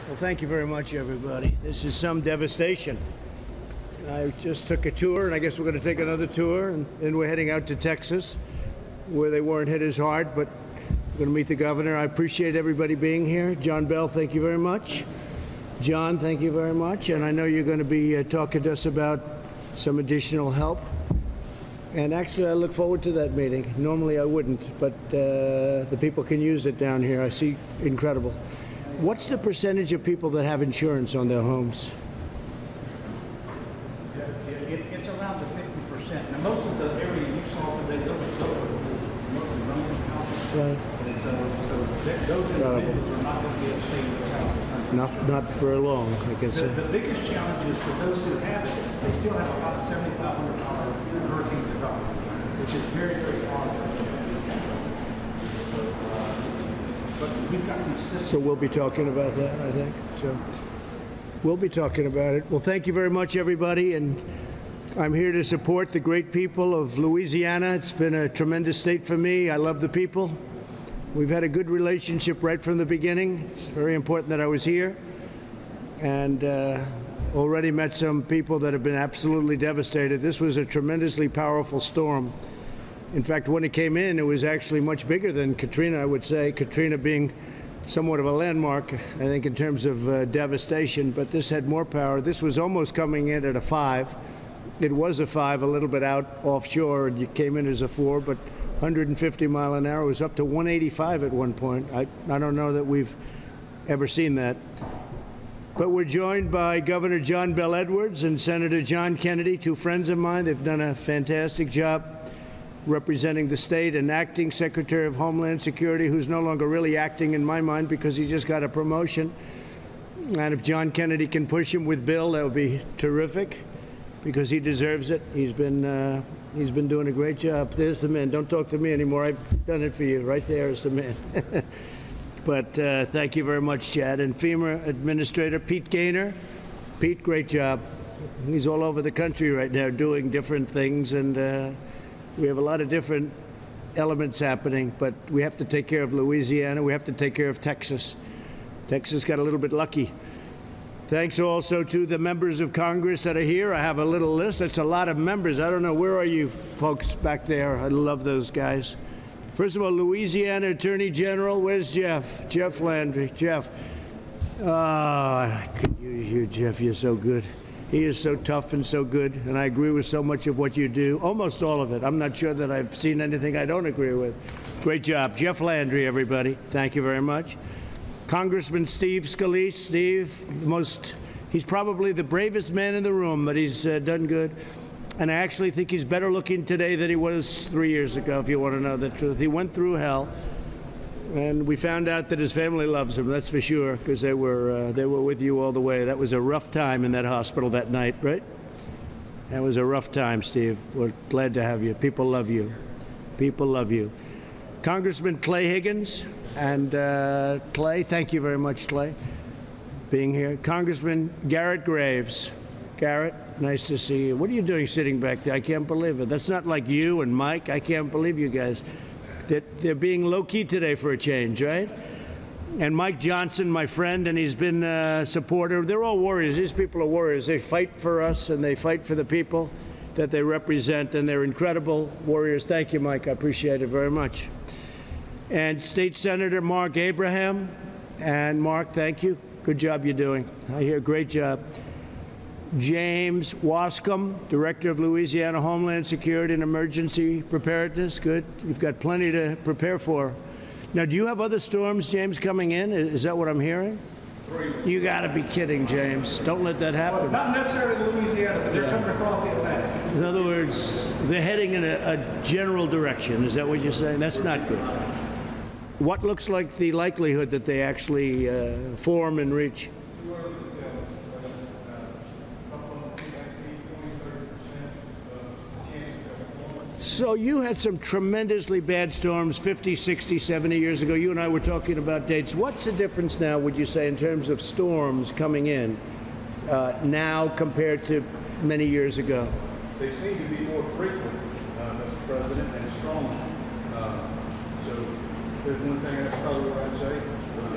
Well, thank you very much, everybody. This is some devastation. I just took a tour, and I guess we're going to take another tour, and then we're heading out to Texas, where they weren't hit as hard, but we're going to meet the governor. I appreciate everybody being here. John Bell, thank you very much. John, thank you very much. And I know you're going to be talking to us about some additional help. And actually, I look forward to that meeting. Normally, I wouldn't, but the people can use it down here. I see incredible. What's the percentage of people that have insurance on their homes? It's around the 50%. Now, most of the area you saw today, those are mostly rental houses. Right. And so those individuals are not going to be able to stay in their house. Not for long, I can say. The biggest challenge is for those who have it, they still have about a $7,500 hurricane deductible, which is very, very hard. But we've got these systems. So we'll be talking about that, I think. So we'll be talking about it. Well, thank you very much, everybody. And I'm here to support the great people of Louisiana. It's been a tremendous state for me. I love the people. We've had a good relationship right from the beginning. It's very important that I was here. And already met some people that have been absolutely devastated. This was a tremendously powerful storm. In fact, when it came in, it was actually much bigger than Katrina, I would say. Katrina being somewhat of a landmark, I think, in terms of devastation. But this had more power. This was almost coming in at a 5. It was a 5, a little bit out offshore, and you came in as a 4. But 150 mile an hour was up to 185 at one point. I don't know that we've ever seen that. But we're joined by Governor John Bell Edwards and Senator John Kennedy, two friends of mine. They've done a fantastic job representing the state, and acting Secretary of Homeland Security, who's no longer really acting in my mind because he just got a promotion. And if John Kennedy can push him with Bill, that would be terrific, because he deserves it. He's been doing a great job. There's the man. Don't talk to me anymore. I've done it for you. Right there is the man. But thank you very much, Chad. And FEMA Administrator Pete Gaynor. Pete, great job. He's all over the country right now doing different things, and we have a lot of different elements happening, but we have to take care of Louisiana. We have to take care of Texas. Texas got a little bit lucky. Thanks also to the members of Congress that are here. I have a little list. That's a lot of members. I don't know, where are you folks back there? I love those guys. First of all, Louisiana Attorney General. Where's Jeff? Jeff Landry. Jeff. Oh, I could use you, Jeff. You're so good. He is so tough and so good, and I agree with so much of what you do, almost all of it. I'm not sure that I've seen anything I don't agree with. Great job. Jeff Landry, everybody. Thank you very much. Congressman Steve Scalise. Steve, he's probably the bravest man in the room, but he's done good. And I actually think he's better looking today than he was 3 years ago, if you want to know the truth. He went through hell. And we found out that his family loves him, that's for sure, because they were with you all the way. That was a rough time in that hospital that night, right? That was a rough time, Steve. We're glad to have you. People love you. People love you. Congressman Clay Higgins. And Clay, thank you very much, Clay, being here. Congressman Garrett Graves. Garrett, nice to see you. What are you doing sitting back there? I can't believe it. That's not like you and Mike. I can't believe you guys. They're being low-key today for a change, right? And Mike Johnson, my friend, and he's been a supporter. They're all warriors. These people are warriors. They fight for us, and they fight for the people that they represent, and they're incredible warriors. Thank you, Mike. I appreciate it very much. And State Senator Mark Abraham. And Mark, thank you. Good job you're doing. I hear great job. James Wascom, Director of Louisiana Homeland Security and Emergency Preparedness. Good. You've got plenty to prepare for. Now, do you have other storms, James, coming in? Is that what I'm hearing? You got to be kidding, James. Don't let that happen. Well, not necessarily Louisiana, but they're coming across the Atlantic. In other words, they're heading in a general direction. Is that what you're saying? That's not good. What looks like the likelihood that they actually form and reach? So you had some tremendously bad storms 50, 60, 70 years ago. You and I were talking about dates. What's the difference now, would you say, in terms of storms coming in now compared to many years ago? They seem to be more frequent, Mr. President, and stronger. So there's one thing, that's probably what I'd say.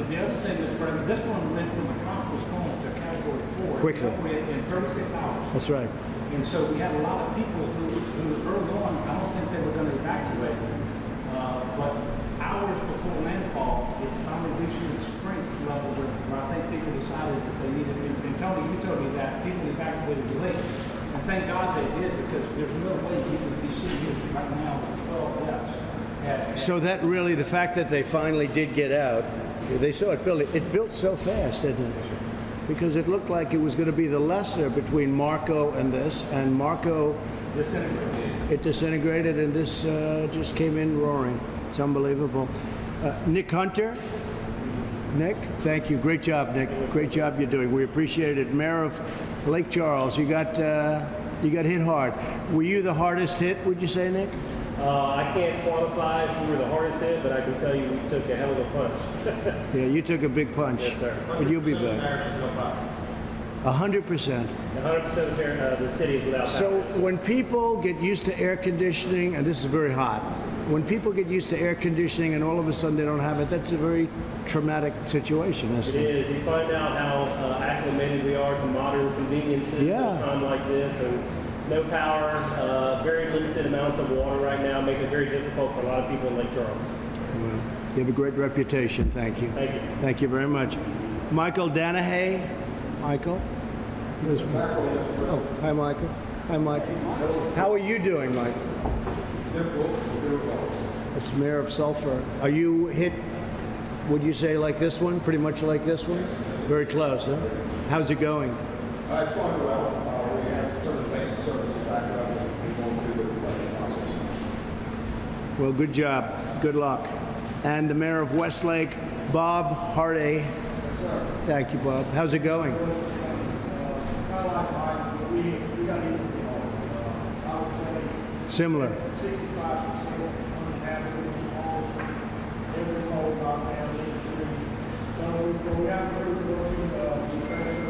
The other thing, Mr. President, this one went from a Quickly. In 36 hours. That's right. And so we had a lot of people who early on, I don't think they were going to evacuate. But hours before landfall, it finally reached its strength level where I think people decided that they needed, and Tony, you told me that people evacuated late. And thank God they did, because there's no way you could be sitting here right now with 12 deaths. So that really, the fact that they finally did get out, they saw it build. It built so fast, didn't it? Because it looked like it was going to be the lesser between Marco and this, and Marco, it disintegrated, and this just came in roaring. It's unbelievable. Nick Hunter. Nick, thank you. Great job, Nick. Great job you're doing. We appreciate it. Mayor of Lake Charles, you got hit hard. Were you the hardest hit, would you say, Nick? I can't quantify if you were the hardest hit, but I can tell you we took a hell of a punch. Yeah, you took a big punch. Yes, sir. But you'll be back. 100%. 100% of the city is without power. So when people get used to air conditioning, and this is very hot, when people get used to air conditioning and all of a sudden they don't have it, that's a very traumatic situation, isn't it? It is. You find out how acclimated we are to modern conveniences at a time like this, and no power, very limited amounts of water right now make it very difficult for a lot of people in Lake Charles. Well, you have a great reputation. Thank you. Thank you. Thank you very much. Michael Danahay. Michael? Oh, hi, Michael. Hi, Michael. How are you doing, Michael? It's Mayor of Sulphur. Are you hit, would you say, like this one? Pretty much like this one? Very close, huh? How's it going? It's going well. We have certain basic services back up and going through the budget process. Well, good job. Good luck. And the Mayor of Westlake, Bob Hardy. Thank you, Bob. How's it going? Similar. 65% uninhabitable homes, every home about family. So we have to really go into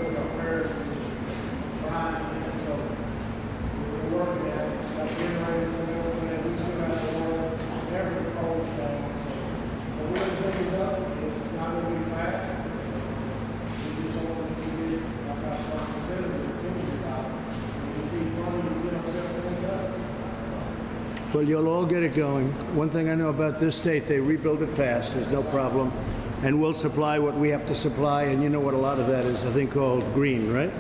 with our prayers and trying, so we're working at it. Got generators and everything, we still have to work every cold down. So we're going to take it up, it's not going to be fast. We do something to get, like I said, it'd be funny to get ourselves up. Well, you'll all get it going. One thing I know about this state, they rebuild it fast. There's no problem. And we'll supply what we have to supply. And you know what a lot of that is, I think, called green, right?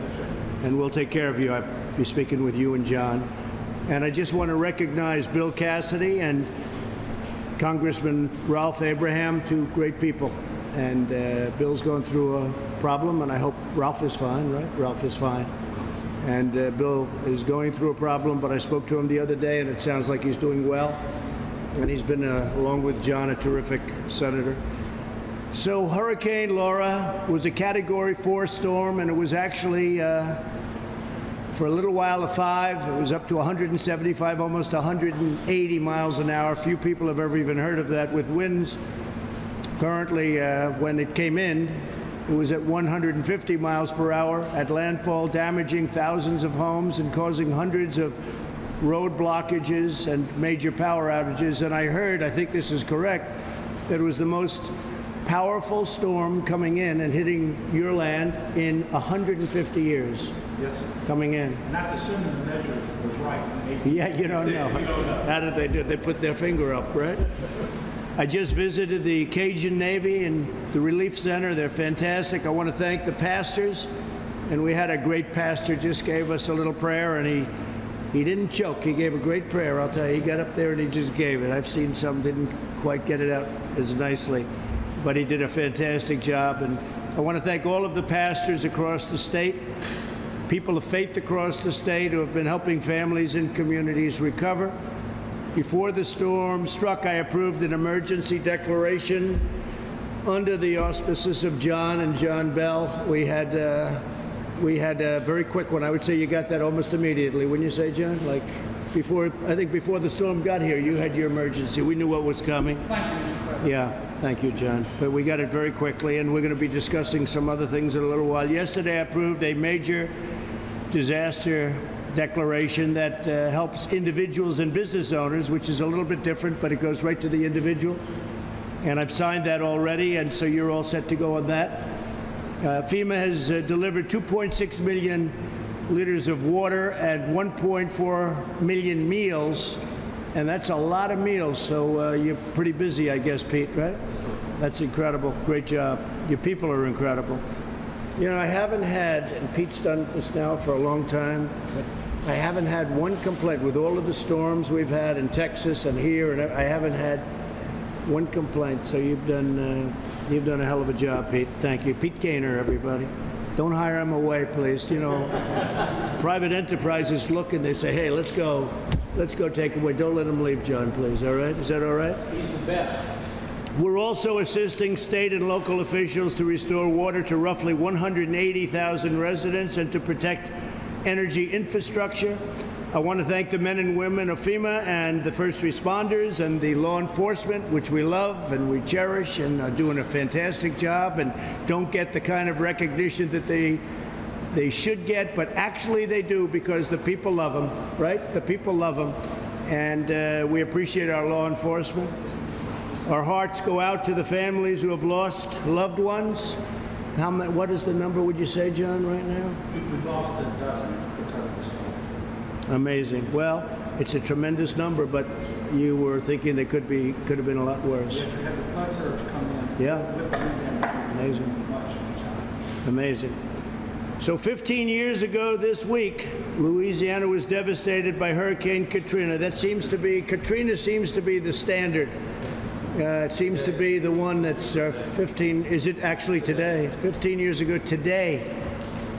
And we'll take care of you. I'll be speaking with you and John. And I just want to recognize Bill Cassidy and Congressman Ralph Abraham, two great people. And Bill's going through a problem, and I hope Ralph is fine, right? Ralph is fine. And Bill is going through a problem, but I spoke to him the other day, and it sounds like he's doing well. And he's been, along with John, a terrific senator. So Hurricane Laura was a Category 4 storm, and it was actually, for a little while, a 5. It was up to 175, almost 180 miles an hour. Few people have ever even heard of that, with winds. Currently, when it came in, it was at 150 miles per hour at landfall, damaging thousands of homes and causing hundreds of road blockages and major power outages. And I heard, I think this is correct, that it was the most powerful storm coming in and hitting your land in 150 years. Yes, sir. Coming in. And that's assuming the measure was right. Yeah, you don't know. How did they do it? They put their finger up, right? I just visited the Cajun Navy and the Relief Center. They're fantastic. I want to thank the pastors. And we had a great pastor just gave us a little prayer, and he didn't choke. He gave a great prayer, I'll tell you. He got up there and he just gave it. I've seen some didn't quite get it out as nicely, but he did a fantastic job. And I want to thank all of the pastors across the state, people of faith across the state who have been helping families and communities recover. Before the storm struck, I approved an emergency declaration under the auspices of John and John Bell. We had a very quick one. I would say you got that almost immediately. Wouldn't you say, John? Like before, I think before the storm got here, you had your emergency. We knew what was coming. Thank you, Mr. President. Yeah, thank you, John. But we got it very quickly, and we're going to be discussing some other things in a little while. Yesterday, I approved a major disaster declaration that helps individuals and business owners, which is a little bit different, but it goes right to the individual. And I've signed that already, and so you're all set to go on that. FEMA has delivered 2.6 million liters of water and 1.4 million meals, and that's a lot of meals. So you're pretty busy, I guess, Pete, right? That's incredible. Great job. Your people are incredible. You know, I haven't had, and Pete's done this now for a long time, but I haven't had one complaint with all of the storms we've had in Texas and here, and I haven't had one complaint. So you've done a hell of a job, Pete. Thank you. Pete Gaynor, everybody. Don't hire him away, please. You know, private enterprises look and they say, hey, let's go take him away. Don't let him leave, John, please. All right? Is that all right? He's the best. We're also assisting state and local officials to restore water to roughly 180,000 residents and to protect energy infrastructure. I want to thank the men and women of FEMA and the first responders and the law enforcement, which we love and we cherish and are doing a fantastic job and don't get the kind of recognition that they should get, but actually they do because the people love them, right? The people love them, and we appreciate our law enforcement. Our hearts go out to the families who have lost loved ones. What is the number, would you say, John, right now? We've lost a dozen because of the storm. Amazing. Well, it's a tremendous number, but you were thinking they could have been a lot worse. Yes, we had the flood surge come in. Yeah. Amazing. Amazing. So 15 years ago this week, Louisiana was devastated by Hurricane Katrina. Katrina seems to be the standard. It seems to be the one that's 15, is it actually today? 15 years ago today.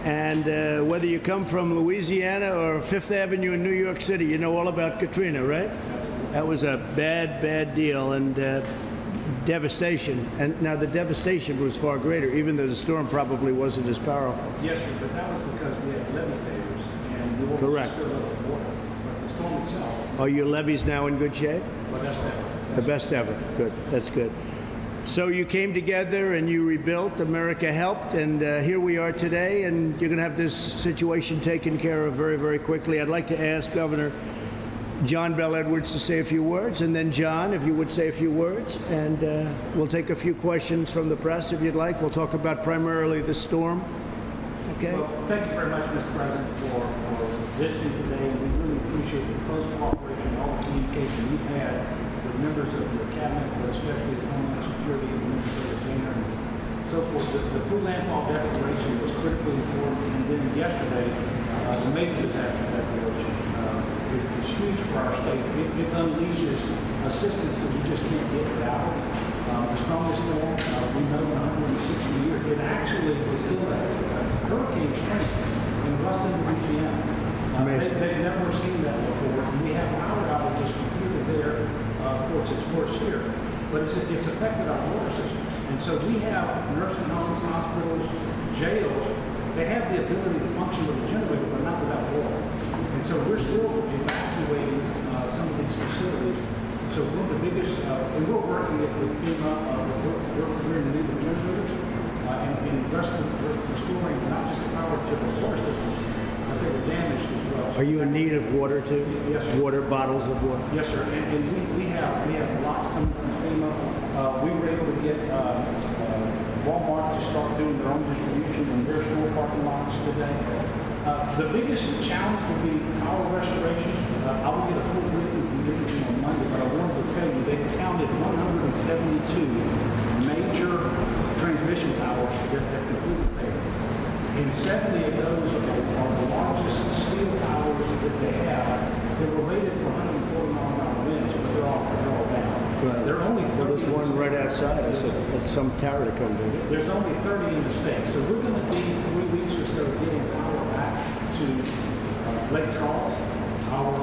And whether you come from Louisiana or Fifth Avenue in New York City, you know all about Katrina, right? That was a bad, bad deal and devastation. And now the devastation was far greater, even though the storm probably wasn't as powerful. Yes, sir, but that was because we had levee failures and the water Correct. was still over water. But the storm itself, Are your levees now in good shape? well, that's that. The best ever. Good. That's good. So you came together and you rebuilt. America helped, and here we are today. And you're going to have this situation taken care of very, very quickly. I'd like to ask Governor John Bel Edwards to say a few words, and then John, if you would say a few words, and we'll take a few questions from the press if you'd like. We'll talk about primarily the storm. Okay. Well, thank you very much, Mr. President, for visiting today. We really appreciate the close cooperation and all the communication you've had with members of your cabinet, but especially the Homeland Security Administrator and so forth. The full landfall declaration was critically important, and then yesterday, the major declaration is huge for our state. It unleashes assistance that we just can't get without. The strongest storm we know in 160 years. It actually was still a hurricane strength in Ruston, Louisiana. They've never seen that before. And we have power outages from here to there. Of course, it's worse here, but it's affected our water system. And so we have nursing homes, hospitals, jails. They have the ability to function with a generator, but not without water. And so we're still evacuating some of these facilities. So one of the biggest, and we're working with FEMA, we're in the need of generators, and restoring not just the power to the water system, but they were damaged as well. Are you in need of water too? Yes, sir. Water, bottles of water? Yes, sir. And we have lots coming from FEMA. We were able to get Walmart to start doing their own distribution in their store parking lots today. The biggest challenge would be power restoration. I will get a full briefing from you on Monday, but I wanted to tell you they've counted 172 major transmission towers that have completely failed. And 70 of those are the largest steel towers that they have. They were rated for 140-mile-an-hour winds, but they're all down. Right. There are only 30. Well, there's one right outside. I said, it's some tower to come to. There's only 30 in the state. So we're going to be 3 weeks or so getting power back to Lake Charles. Our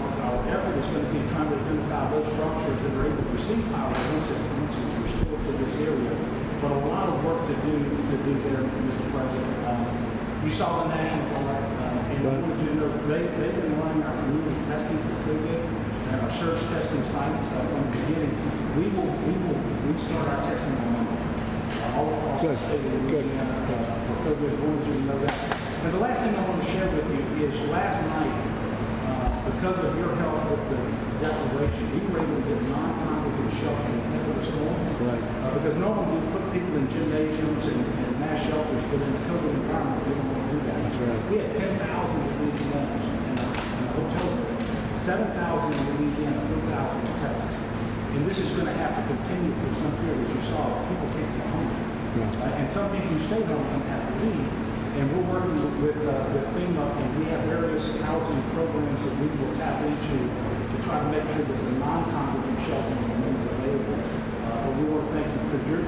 effort is going to be trying to identify those structures that are able to receive power once it's restored to this area. But a lot of work to do there, Mr. President. You saw the National Guard, and I wanted you to know they've been running our community testing for COVID and our surge testing sites from the beginning. We start our testing on Monday. All across the state of Louisiana for COVID. I wanted you to know that. And the last thing I want to share with you is last night, because of your help with the declaration, we were able to get non-congregate shelter ahead of the storm. Right. Because normally we put people in gymnasiums and mass shelters, but in a COVID environment, we don't want to do that. That's right. We had 10,000 in Louisiana in a hotel room, 7,000 in Louisiana, 3,000 in Texas. And this is going to have to continue for some period, as you saw. People can't get home. Yeah. And some people who stay home don't have to leave. And we're working with FEMA, and we have various housing programs that we will tap into to try to make sure that the non-congregant shelter remains available. But we want to thank you for your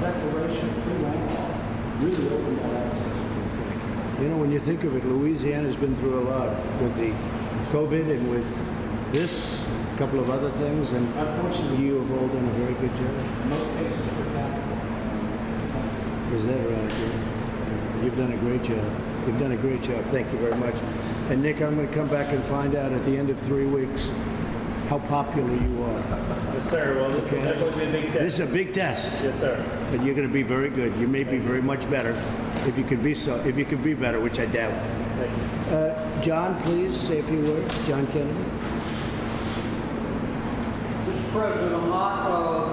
declaration through landlord really opened that up. You know, when you think of it, Louisiana's been through a lot with the COVID and with this, a couple of other things, and Unfortunately, you have all done a very good job. in most cases, we're capital. Is that right? Yeah. You've done a great job. You've done a great job. Thank you very much. And Nick, I'm going to come back and find out at the end of 3 weeks how popular you are. Yes, sir. Well, this Okay. will definitely be a big test. This is a big test, Yes, sir. and you're going to be very good. You may be very much better if you could be so. If you could be better, which I doubt. Thank you. John, please say a few words. John Kennedy. Mr. President, a lot of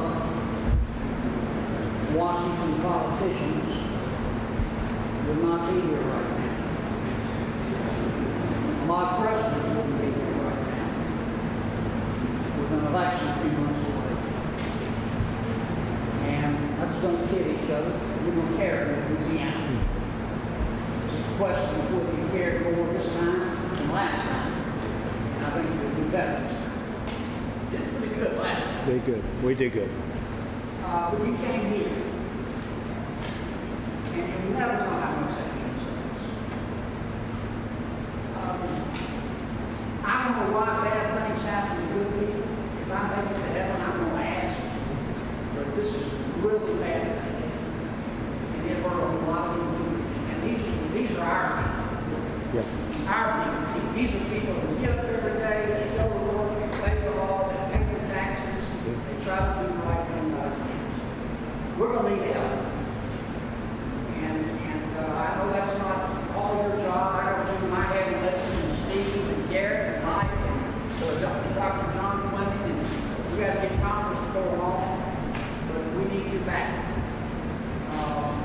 Washington politicians would not be here right now. A lot of presidents wouldn't be here right now with an election a few months away. And that's going to kid each other. We don't care in Louisiana. It's a question of whether you cared more this time than last time. And I think we'll do better this time. Did pretty good last time. Did good. We did good. But you came here. And you never know how much that means to us. I don't know why bad things happen to good people. If I make it to heaven, I'm going to ask. But this is really bad thing. And it hurt a lot of people. And these are our people. Yeah. Our people. These are people who get up every day, they go to work, they pay the law, they pay their taxes, they try to do the right thing by their kids. We're going to need help. And I know that's not all your job. I don't do my heavy lifting, and Steve and Garrett and Mike and Dr. John Fleming, and we got to get Congress going on, but we need you back.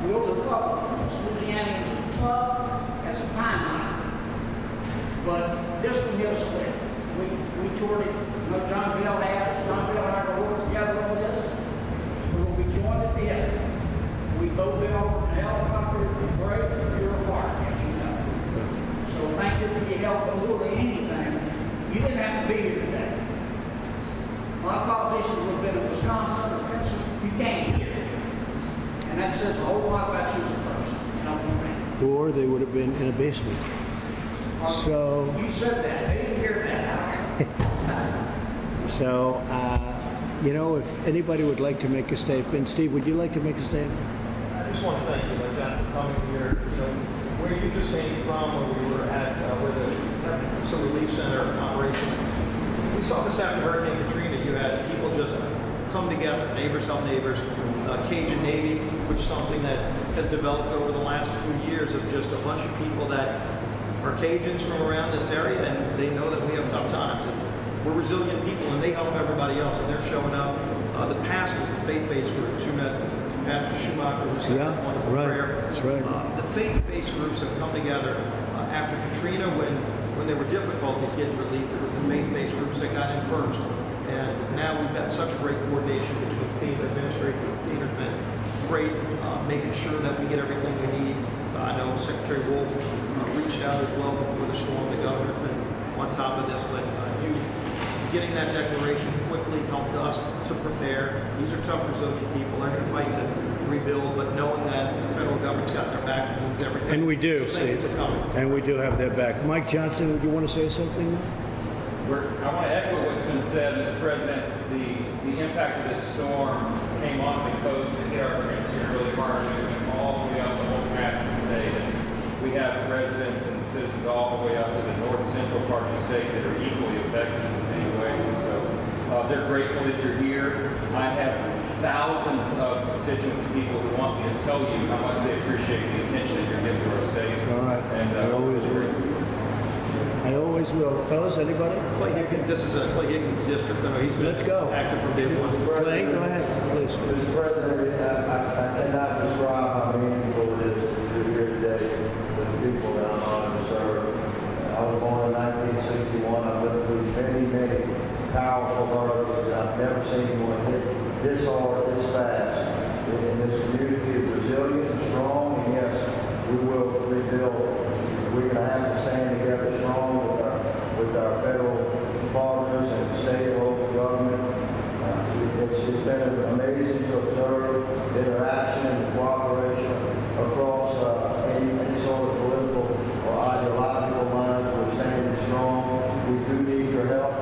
We'll recover from this. Louisiana is tough as a pine mine, but this one hit us quick. We toured it. You know, John Bell has. John Bell and I are working together on this. We're going to be joined at the end. We both been over the helicopter, it's great, you're a part, as you know. So thank you for your help on really anything. You didn't have to be here today. A lot of politicians would have been in Wisconsin or Pennsylvania. You came here. And that says a whole lot about you as a person. Don't you think? Or they would have been in a basement. So, You said that. They didn't hear that. so you know, if anybody would like to make a statement, Steve, would you like to make a statement? I just want to thank you, like that, for coming here. You know, where you just came from, where we were at, where the some relief center operations. We saw this after Hurricane Katrina. You had people just come together, neighbors help neighbors. Cajun Navy, which is something that has developed over the last few years of just a bunch of people that are Cajuns from around this area, and they know that we have tough times. And we're resilient people, and they help everybody else, and they're showing up. The pastors, the faith-based groups, you met Pastor Schumacher, who said a wonderful prayer. That's right. The faith-based groups have come together after Katrina when there were difficulties getting relief. It was the faith-based groups that got in first. And now we've got such great coordination between FEMA administrators. Theater's been great, making sure that we get everything we need. I know Secretary Wolf reached out as well before the storm. The governor's been on top of this, but you getting that declaration quickly helped us to prepare. These are tough, resilient people. They're going to fight to rebuild, but knowing that the federal government's got their back means everything. And we do, So thank you Steve. for coming. And we do have their back. Mike Johnson, would you want to say something? I want to echo what's been said, Mr. President. The impact of this storm came on the coast and hit our friends here really hard. It went all the way up the whole map of the state. And we have residents and citizens all the way up to the north central part of the state that are equally affected in many ways. And so they're grateful that you're here. I have thousands of constituents and people who want me to tell you how much they appreciate the attention that you're giving to our state. All right. And I always will. I always will. Fellas, anybody? Clay Higgins, this is Clay Higgins' district. I know he's been Let's go. active from day one. Clay, go ahead, please. Mr. President, I cannot describe how many I've never seen anyone hit this hard, this fast. And this community is resilient and strong, and yes, we will rebuild. We're going to have to stand together strong with our federal partners and state and local government. It's been amazing to observe interaction and cooperation across any sort of political or ideological lines. We're standing strong. We do need your help,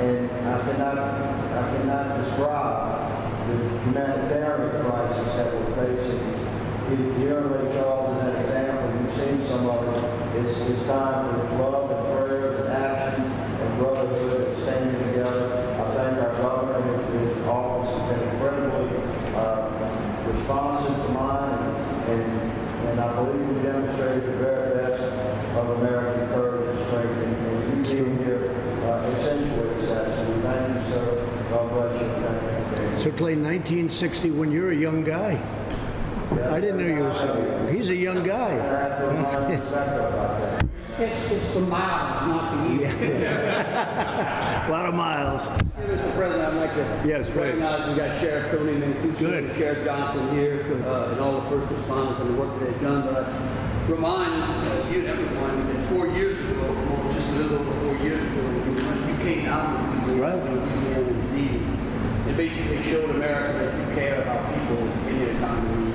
and I cannot describe the humanitarian crisis that we're facing. Here in Lake Charles is an example. You've seen some of it. It's time for love and prayers and action and brotherhood and standing together. I thank our governor and his office has been incredibly responsive to mine, and I believe we demonstrated the very best of American courage and strength, and you being here accentuates that. So we thank you, sir. God bless you. Thank you. So Clay, 1960, when you're a young guy. I didn't know you were so young. He's a young guy. It's the miles, not the years. A lot of miles. Mr. President, I'd like to Yes, please. recognize we got Sheriff Tony Mancuso Good. and Sheriff Johnson here, and all the first responders and the work that they've done. But I remind you and everyone that 4 years ago, or just a little over 4 years ago, you came out of Louisiana, Louisiana was needed. It basically showed America that you care about people in the economy.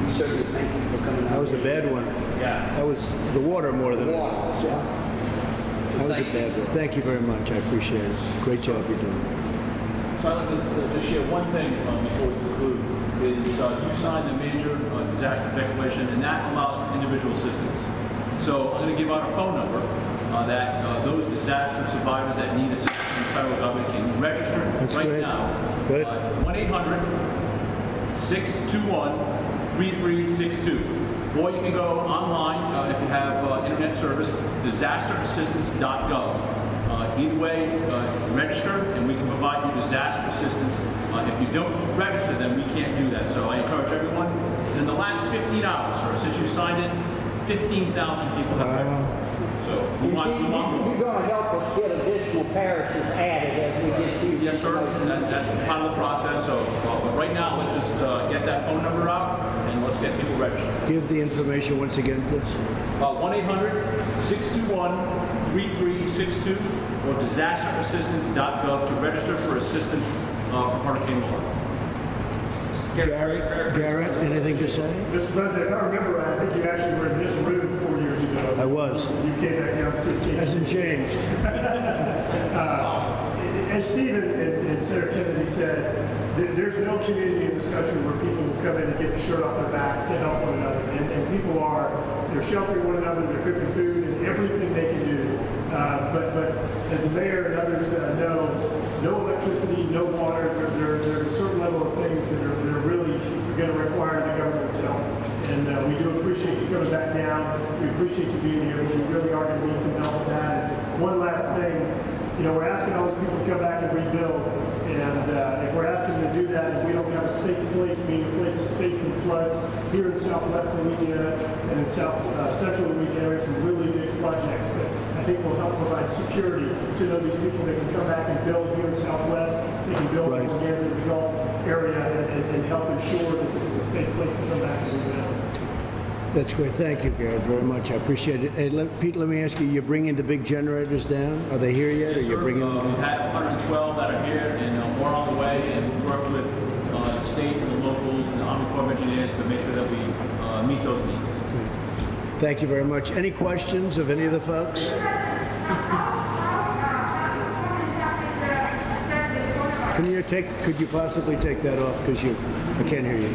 We certainly thank you for coming out. That was a bad one. Yeah. That was the water more than Water, yeah. That was a bad one. Thank you very much. I appreciate it. Great job you're doing. So I'd like to just share one thing before we conclude, is you signed the major disaster declaration, and that allows for individual assistance. So I'm going to give out a phone number that those disaster survivors that need assistance from the federal government can register right now. Good. 1-800-621-3362. Or you can go online if you have internet service, disasterassistance.gov. Either way, register and we can provide you disaster assistance. If you don't register, then we can't do that. So I encourage everyone. In the last 15 hours, sir, since you signed it, 15,000 people have registered. So we want You're more. going to help us get additional parishes added as we get to. Yes, sir. That's part of the process. So, but right now, let's just get that phone number out and let's get people registered. Give the information once again, please. 1-800-621-3362 or disasterassistance.gov to register for assistance from Hurricane Laura. Garrett, anything to say? Mr. President, if I remember right, I think you actually were in this room 4 years ago. I was. You came back down to 16. Hasn't changed. As Stephen and Senator Kennedy said, there's no community in this country where people will come in and get the shirt off their back to help one another. And people they're sheltering one another, they're cooking food, and everything they can do. But as the mayor and others know, no electricity, no water, there's a certain level of things that are really going to require the government's help. And we do appreciate you coming back down. We appreciate you being here. We really are going to need some help with that. And one last thing, we're asking all these people to come back and rebuild. And if we're asking them to do that and we don't have a safe place, meaning a place that's safe from floods, here in southwest Louisiana and in central Louisiana, we have some really big projects that I think will help provide security to these people that can come back and build here in southwest. They can build in the Gulf area and help ensure that this is a safe place to come back and rebuild. That's great. Thank you, Garrett, very much. I appreciate it. Hey, Pete, let me ask you, you're bringing the big generators down? Are they here yet? Yes, or you're sir. bringing them We down? had 112 that are here and more on the way, and we work with the state and the locals and the Army Corps of Engineers to make sure that we meet those needs. Great. Thank you very much. Any questions of any of the folks? Could you possibly take that off? Because I can't hear you.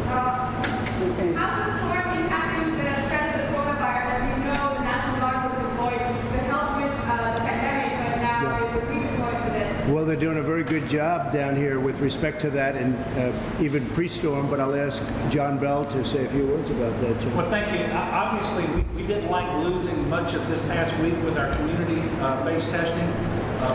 How's the storm impacting the spread of the coronavirus? You know the National Guard was deployed to help with the pandemic, but now they're redeployed for this. Well, they're doing a very good job down here with respect to that, and even pre-storm, but I'll ask John Bell to say a few words about that, John. Well, thank you. Obviously, we didn't like losing much of this past week with our community-based testing.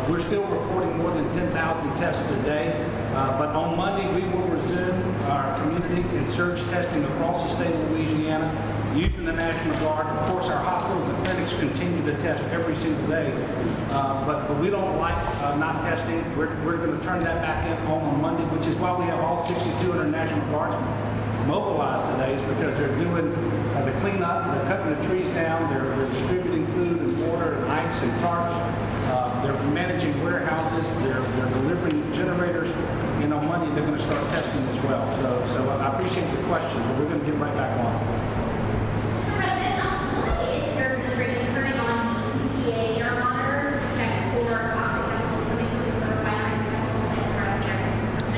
We're still reporting more than 10,000 tests a day, but on Monday we will resume our community and surge testing across the state of Louisiana. using the National Guard. Of course, our hospitals and clinics continue to test every single day, but we don't like not testing. We're going to turn that back on Monday, which is why we have all 6,200 National Guardsmen mobilized today, is because they're doing the cleanup, they're cutting the trees down, they're distributing food and water and ice and tarps, they're managing warehouses, they're delivering generators, money. They're going to start testing as well. So I appreciate the question, but we're going to get right back on. Mr. President, why is your administration turning on EPA air monitors to check for toxic chemicals coming from some refineries and chemical plants around here?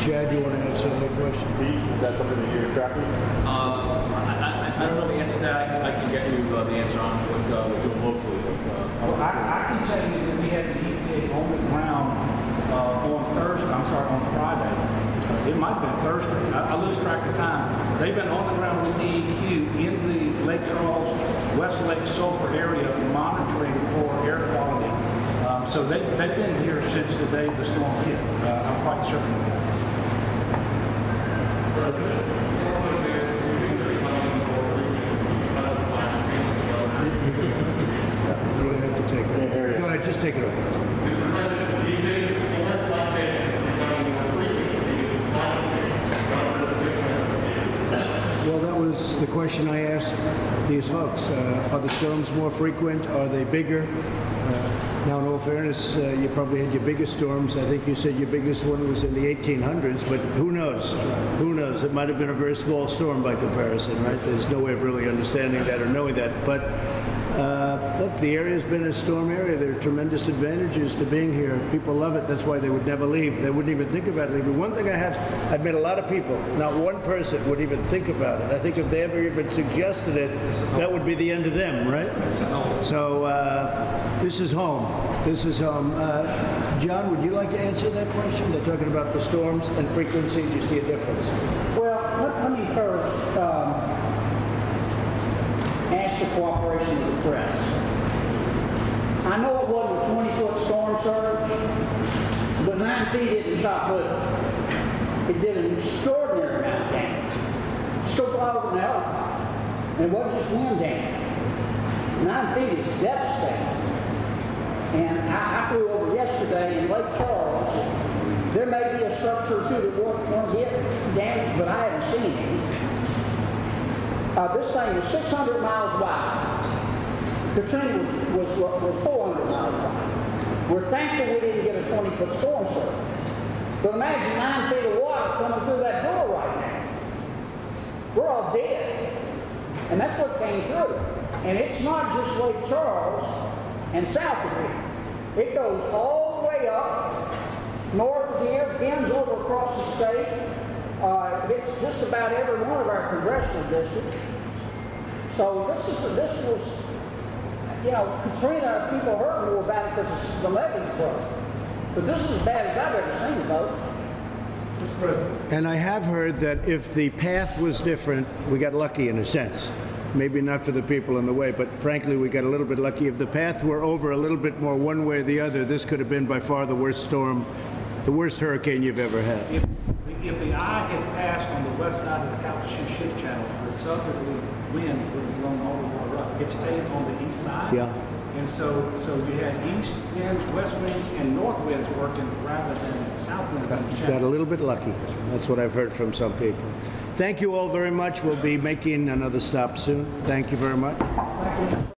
Chad, you want to answer that question? Is that something that you're tracking? I don't know the answer to that. I can get you the answer on what we're doing locally. I can tell you that we had the EPA on the ground on Friday. It might have been Thursday. I lose track of time. They've been on the ground with DEQ in the Lake Charles, West Lake Sulphur area monitoring for air quality. So they've been here since the day the storm hit. I'm quite certain of that. You don't have to take it. Go ahead, just take it over. Well, that was the question I asked these folks. Are the storms more frequent? Are they bigger? Now, in all fairness, you probably had your biggest storms. I think you said your biggest one was in the 1800s, but who knows? Who knows? It might have been a very small storm by comparison, right? There's no way of really understanding that or knowing that. But look, the area's been a storm area. There are tremendous advantages to being here. People love it. That's why they would never leave. They wouldn't even think about leaving. One thing I've met a lot of people, not one person would even think about it. I think if they ever even suggested it, that would be the end of them, right? So this is home. This is home. John, would you like to answer that question? They're talking about the storms and frequency. Do you see a difference? Well, let me first ask the cooperation of the press. I know it wasn't a 20-foot storm surge, but 9 feet isn't shot little. It did an extraordinary amount of damage. Still fly over an helicopter. And it wasn't just wind damage. 9 feet is devastating. And I flew over yesterday in Lake Charles. There may be a structure or two that won't get damaged, but I haven't seen it. This thing was 600 miles wide. Katrina was 400 miles wide. We're thankful we didn't get a 20-foot storm surge. But imagine 9 feet of water coming through that door right now. We're all dead. And that's what came through. And it's not just Lake Charles and south of here. It goes all the way up north of here, bends over across the state. It's just about every one of our congressional districts. So this was, Katrina, people heard more about it because the levees broke. But this is as bad as I've ever seen it, though. Mr. President. And I have heard that if the path was different, we got lucky in a sense. Maybe not for the people in the way, but frankly, we got a little bit lucky. If the path were over a little bit more one way or the other, this could have been by far the worst storm, the worst hurricane you've ever had. If the eye had passed on the west side of the Calcasieu Ship Channel, the southerly wind would have blown all the water up. It stayed on the east side. Yeah. And so you had east winds, west winds, and north winds working rather than south winds. Got a little bit lucky. That's what I've heard from some people. Thank you all very much. We'll be making another stop soon. Thank you very much.